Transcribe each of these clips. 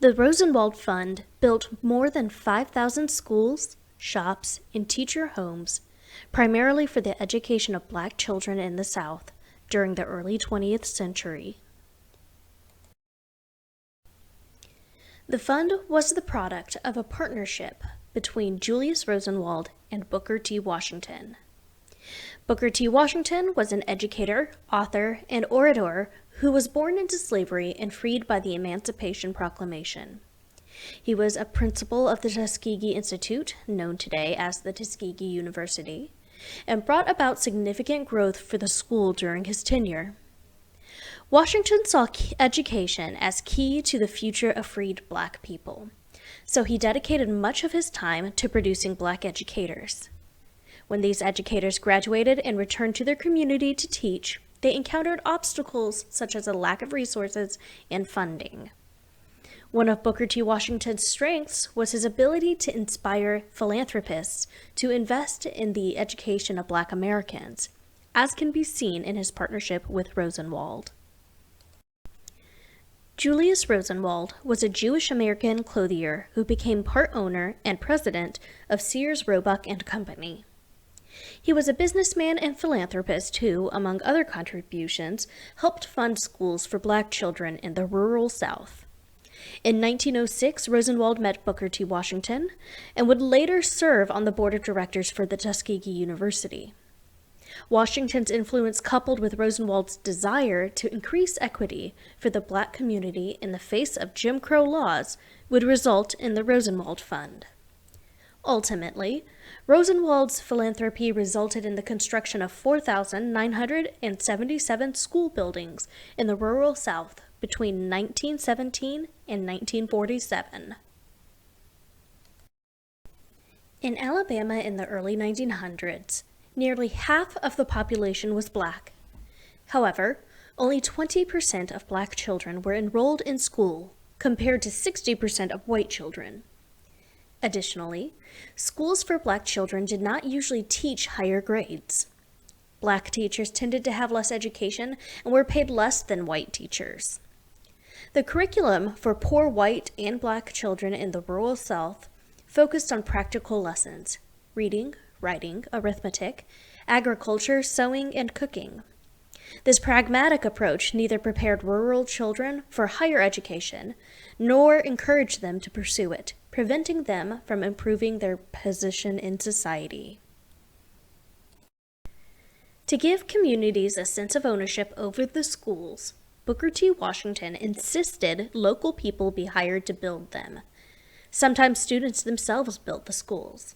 The Rosenwald Fund built more than 5,000 schools, shops, and teacher homes, primarily for the education of Black children in the South during the early 20th century. The fund was the product of a partnership between Julius Rosenwald and Booker T. Washington. Booker T. Washington was an educator, author, and orator who was born into slavery and freed by the Emancipation Proclamation. He was a principal of the Tuskegee Institute, known today as the Tuskegee University, and brought about significant growth for the school during his tenure. Washington saw education as key to the future of freed Black people, so he dedicated much of his time to producing Black educators. When these educators graduated and returned to their community to teach, they encountered obstacles such as a lack of resources and funding. One of Booker T. Washington's strengths was his ability to inspire philanthropists to invest in the education of Black Americans, as can be seen in his partnership with Rosenwald. Julius Rosenwald was a Jewish-American clothier who became part owner and president of Sears, Roebuck and Company. He was a businessman and philanthropist who, among other contributions, helped fund schools for Black children in the rural South. In 1906, Rosenwald met Booker T. Washington and would later serve on the board of directors for the Tuskegee University. Washington's influence, coupled with Rosenwald's desire to increase equity for the Black community in the face of Jim Crow laws, would result in the Rosenwald Fund. Ultimately, Rosenwald's philanthropy resulted in the construction of 4,977 school buildings in the rural South between 1917 and 1947. In Alabama in the early 1900s, nearly half of the population was Black. However, only 20% of Black children were enrolled in school, compared to 60% of white children. Additionally, schools for Black children did not usually teach higher grades. Black teachers tended to have less education and were paid less than white teachers. The curriculum for poor white and Black children in the rural South focused on practical lessons: reading, writing, arithmetic, agriculture, sewing, and cooking. This pragmatic approach neither prepared rural children for higher education nor encouraged them to pursue it, preventing them from improving their position in society. To give communities a sense of ownership over the schools, Booker T. Washington insisted local people be hired to build them. Sometimes students themselves built the schools.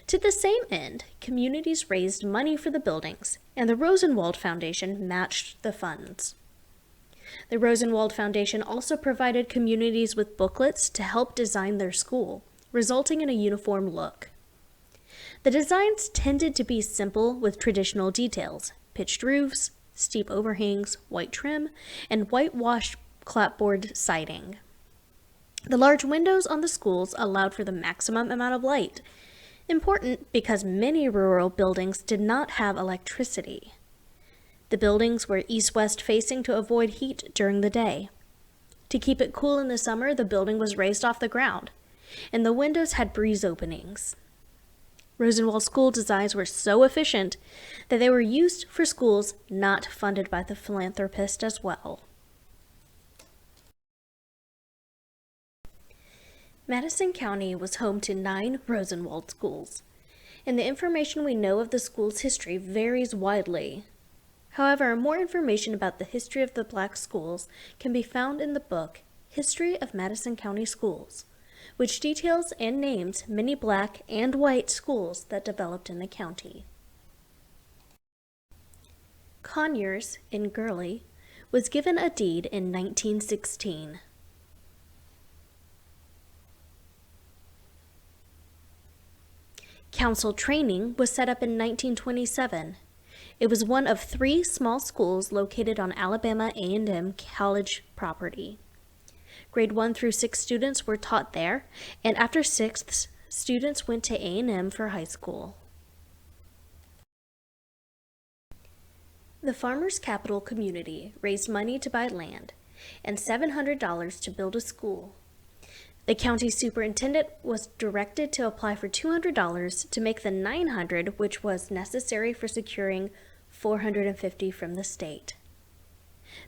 To the same end, communities raised money for the buildings, and the Rosenwald Foundation matched the funds. The Rosenwald Foundation also provided communities with booklets to help design their school, resulting in a uniform look. The designs tended to be simple with traditional details: pitched roofs, steep overhangs, white trim, and whitewashed clapboard siding. The large windows on the schools allowed for the maximum amount of light, important because many rural buildings did not have electricity. The buildings were east-west facing to avoid heat during the day. To keep it cool in the summer, the building was raised off the ground, and the windows had breeze openings. Rosenwald school designs were so efficient that they were used for schools not funded by the philanthropist as well. Madison County was home to 9 Rosenwald schools, and the information we know of the school's history varies widely. However, more information about the history of the Black schools can be found in the book History of Madison County Schools, which details and names many Black and white schools that developed in the county. Conyers, in Gurley, was given a deed in 1916. Council training was set up in 1927. It was one of 3 small schools located on Alabama A&M College property. Grade 1 through 6 students were taught there, and after 6th, students went to A&M for high school. The Farmers Capital community raised money to buy land and $700 to build a school, The county superintendent was directed to apply for $200 to make the $900, which was necessary for securing $450 from the state.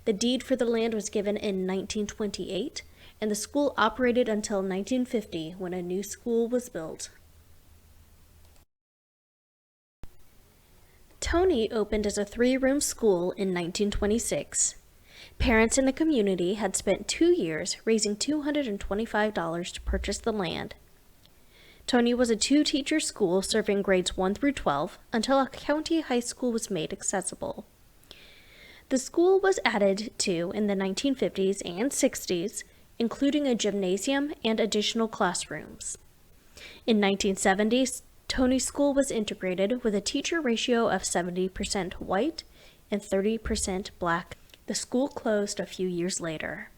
The deed for the land was given in 1928, and the school operated until 1950 when a new school was built. Tony opened as a 3-room school in 1926. Parents in the community had spent 2 years raising $225 to purchase the land. Tony was a 2-teacher school serving grades 1 through 12 until a county high school was made accessible. The school was added to in the 1950s and 60s, including a gymnasium and additional classrooms. In 1970s, Tony School was integrated with a teacher ratio of 70% white and 30% black. The school closed a few years later.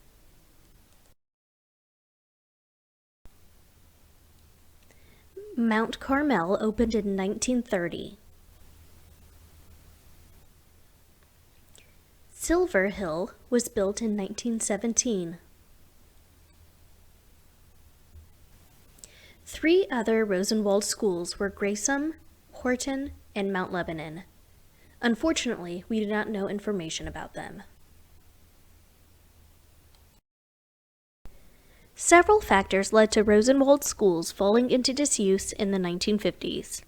Mount Carmel opened in 1930. Silver Hill was built in 1917. 3 other Rosenwald schools were Grayson, Horton, and Mount Lebanon. Unfortunately, we do not know information about them. Several factors led to Rosenwald schools falling into disuse in the 1950s.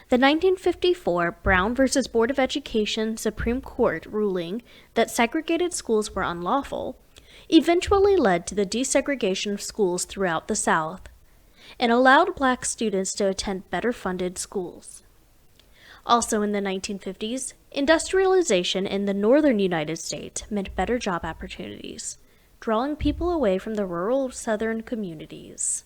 The 1954 Brown v. Board of Education Supreme Court ruling that segregated schools were unlawful eventually led to the desegregation of schools throughout the South and allowed black students to attend better-funded schools. Also in the 1950s, industrialization in the northern United States meant better job opportunities, drawing people away from the rural southern communities.